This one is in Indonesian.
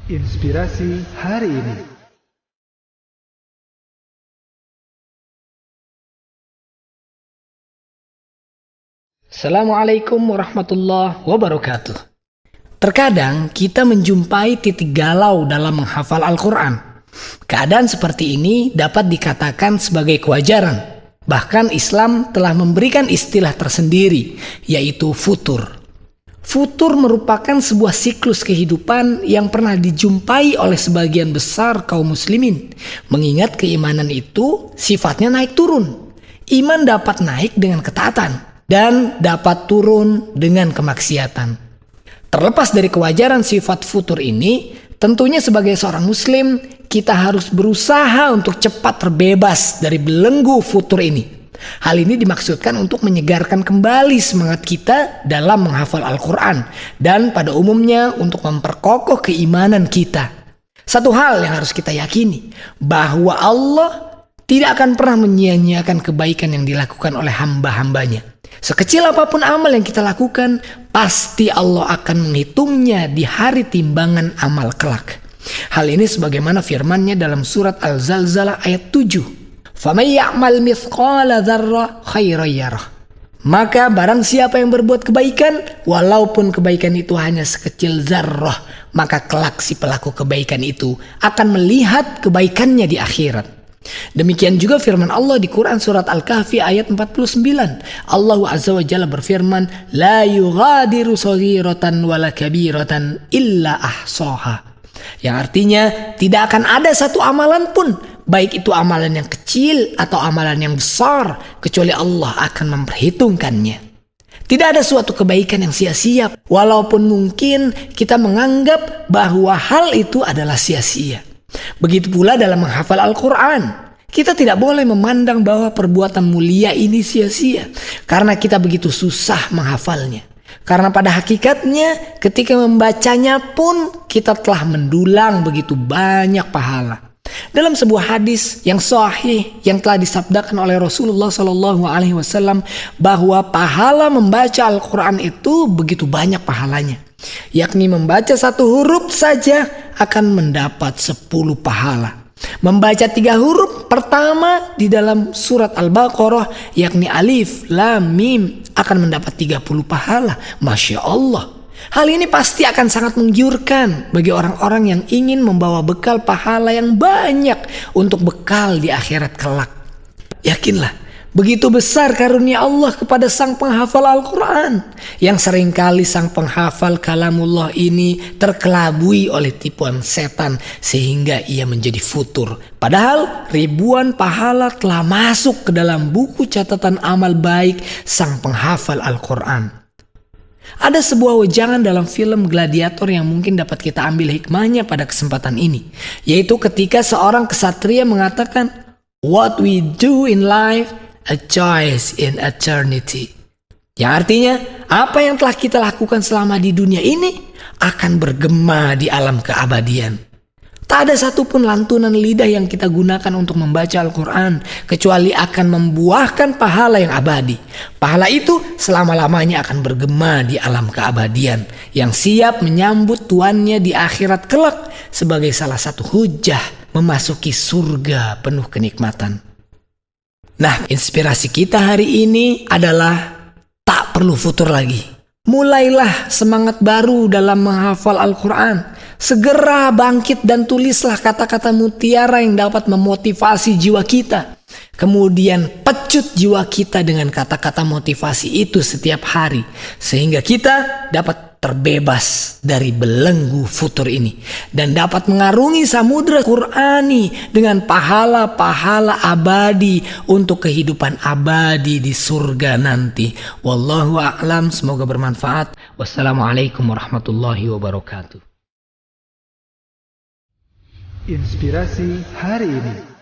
Inspirasi hari ini. Assalamualaikum warahmatullahi wabarakatuh. Terkadang kita menjumpai titik galau dalam menghafal Al-Quran. Keadaan seperti ini dapat dikatakan sebagai kewajaran. Bahkan Islam telah memberikan istilah tersendiri, yaitu futur. Futur merupakan sebuah siklus kehidupan yang pernah dijumpai oleh sebagian besar kaum muslimin. Mengingat keimanan itu sifatnya naik turun. Iman dapat naik dengan ketaatan dan dapat turun dengan kemaksiatan. Terlepas dari kewajaran sifat futur ini, tentunya sebagai seorang muslim, kita harus berusaha untuk cepat terbebas dari belenggu futur ini. Hal ini dimaksudkan untuk menyegarkan kembali semangat kita dalam menghafal Al-Quran dan pada umumnya untuk memperkokoh keimanan kita. Satu hal yang harus kita yakini, bahwa Allah tidak akan pernah menyia-nyiakan kebaikan yang dilakukan oleh hamba-hambanya. Sekecil apapun amal yang kita lakukan, pasti Allah akan menghitungnya di hari timbangan amal kelak. Hal ini sebagaimana firman-Nya dalam surat Al-Zalzalah ayat 7. فَمَنْ يَعْمَلْ مِثْقَالَ ذَرَّةٍ خَيْرًا يَرَهُ. Maka barang siapa yang berbuat kebaikan, walaupun kebaikan itu hanya sekecil zarrah, maka kelak si pelaku kebaikan itu akan melihat kebaikannya di akhirat. Demikian juga firman Allah di Quran surat Al-Kahfi ayat 49. Allah Azza wa Jalla berfirman, La yughadiru saghiratan wala kabiratan illa ahsaha. Yang artinya tidak akan ada satu amalan pun, baik itu amalan yang kecil atau amalan yang besar, kecuali Allah akan memperhitungkannya. Tidak ada suatu kebaikan yang sia-sia, walaupun mungkin kita menganggap bahwa hal itu adalah sia-sia. Begitu pula dalam menghafal Al-Quran. Kita tidak boleh memandang bahwa perbuatan mulia ini sia-sia, karena kita begitu susah menghafalnya. Karena pada hakikatnya ketika membacanya pun kita telah mendulang begitu banyak pahala. Dalam sebuah hadis yang sahih yang telah disabdakan oleh Rasulullah SAW bahwa pahala membaca Al-Quran itu begitu banyak pahalanya. Yakni membaca satu huruf saja akan mendapat 10 pahala. Membaca 3 huruf pertama di dalam surat Al-Baqarah yakni alif, lam, mim akan mendapat 30 pahala. Masya Allah. Hal ini pasti akan sangat menggiurkan bagi orang-orang yang ingin membawa bekal pahala yang banyak untuk bekal di akhirat kelak. Yakinlah, begitu besar karunia Allah kepada sang penghafal Al-Quran, yang seringkali sang penghafal kalamullah ini terkelabui oleh tipuan setan sehingga ia menjadi futur. Padahal ribuan pahala telah masuk ke dalam buku catatan amal baik sang penghafal Al-Quran. Ada sebuah wejangan dalam film Gladiator yang mungkin dapat kita ambil hikmahnya pada kesempatan ini, yaitu ketika seorang kesatria mengatakan, What we do in life, a choice in eternity. Yang artinya, apa yang telah kita lakukan selama di dunia ini akan bergema di alam keabadian. Tak ada satupun lantunan lidah yang kita gunakan untuk membaca Al-Quran kecuali akan membuahkan pahala yang abadi. Pahala itu selama-lamanya akan bergema di alam keabadian yang siap menyambut tuannya di akhirat kelak sebagai salah satu hujah memasuki surga penuh kenikmatan. Nah, inspirasi kita hari ini adalah tak perlu futur lagi. Mulailah semangat baru dalam menghafal Al-Quran. Segera bangkit dan tulislah kata-kata mutiara yang dapat memotivasi jiwa kita. Kemudian pecut jiwa kita dengan kata-kata motivasi itu setiap hari. Sehingga kita dapat terbebas dari belenggu futur ini. Dan dapat mengarungi samudra Qur'ani dengan pahala-pahala abadi untuk kehidupan abadi di surga nanti. Wallahu a'lam, semoga bermanfaat. Wassalamualaikum warahmatullahi wabarakatuh. Inspirasi hari ini.